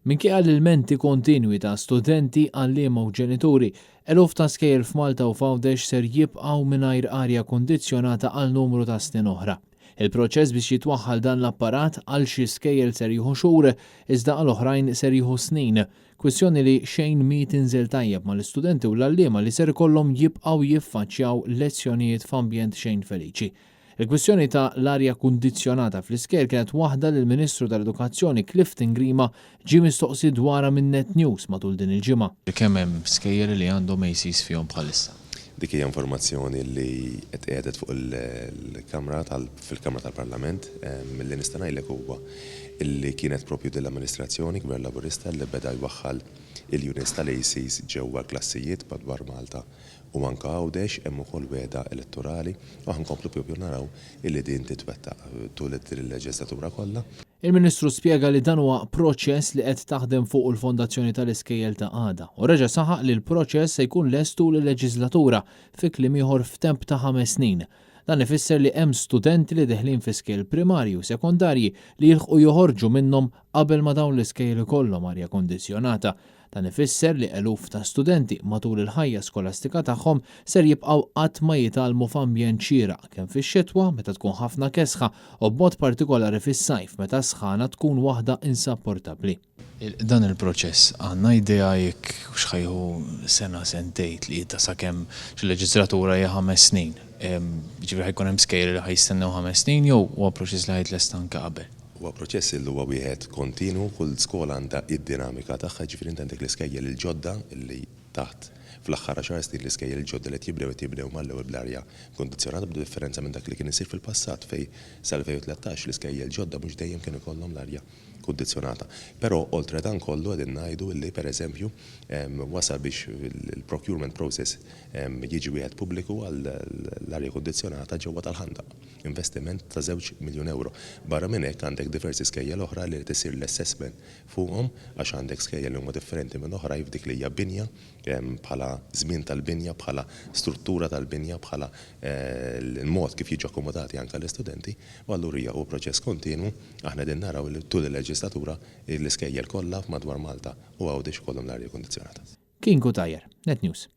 Minkejja l-ilmenti kontinwi ta' studenti, għalliema u ġenituri, eluf ta' skejjel f'Malta u f'Għawdex ser jibqgħu mingħajr arja kundizzjonata għal numru ta' snin oħra. Il-proċess biex jitwaħħal dan l-apparat għal xi skejjel ser jieħu xhur iżda għal oħrajn ser jieħu snin. Kwistjoni li xejn mi tinżel tajjeb mal-istudenti u l-għalliema li ser ikollhom jibqgħu jiffaċċjaw lezzjonijiet f'ambjent xejn feliċi. Il-kwistjoni ta' l-arja kundizzjonata fl-iskejjel kienet waħda li l-Ministru tal-Edukazzjoni Clifton Grima ġie mistoqsi dwarha minn Net News matul din il-ġimgħa. Kemm hemm skejjel li għandhom ACs fihom bħalissa? Dik hija informazzjoni li qed qiegħdet fuq il-Kamra fil-Kamra tal-Parlament milli nista' ngħidlek huwa illi kienet propju dell-amministrazzjoni Gvern Laburista li beda jwaħħal il-units tal-ACs ġewwa klassijiet madwar Malta u anke Għawdex hemm ukoll weda elettorali u ħankomplu propju naraw illi din titwettaq tul il-leġislatura kollha. Il-Ministru spjega li dan huwa proċess li qed taħdem fuq il-fondazzjoni tal-iskejjel ta' għada u reġa' saħaq li l-proċess se jkun lest tul il-leġislatura fi kliem ieħor f'temp ta' 5 snin. Dan ifisser li hemm studenti li deħlin fi skejjel primarji u sekondarji li jilħqu joħorġu minnhom qabel ma dawn l-iskejjel ikollhom arja kondizzjonata. Dan ifisser li eluf ta' studenti matul il-ħajja skolastika tagħhom ser jibqgħu qatt ma jitgħallmu f'ambjent xieraq kemm fix-xitwa meta tkun ħafna kesħa u b'mod partikolari fis-sajf meta sħana tkun waħda insapportabbli. Dan il-proċess għandna idea jekk x'ħajħu sena sentejn li ta' sakemm xil-leġislatura hija 5 snin. Ġifieri ħajkun hemm skejjel li ħajstennew 5 snin jew huwa proċess li ħajtlest anke qabel. Huwa proċess li huwa wieħed kontinu, kull skola għandha id-dinamika tagħha, ġifieri għandek l-iskejjel il-ġodda illi taħt fl-aħħar 10 snin l-iskejjel il-ġodda li jibdew mal-ewwel bl-arja kondizzjonata b'differenza minn dak li kien isir fil-passat fejn sal-2013 l-iskejjel ġodda mhux dejjem kienu jkollhom l-arja kondizzjonata. Però oltre dan kollu qegħdin ngħidu li pereżempju wasal biex il-procurement process jiġi wieħed pubbliku għall-arja kondizzjonata ġewwa tal-Ħandaq. Investiment ta' 2 miljun euro. Barra minn hekk għandek diversi skejjel oħra li tisir l-assessment fuqhom għax għandek skejjel li huma differenti minn oħra f'dik li hija binja bħala żmien tal-binja, bħala struttura tal-binja, bħala l-mod kif jiġu akkomodati anke l-istudenti, u allura hija proċess kontinu aħna din naraw li tul il-leġislatura l-iskejjel kollha madwar Malta u Għawdex kollhom l-arja kondizzjonata. Kingu Tajjer, Net News.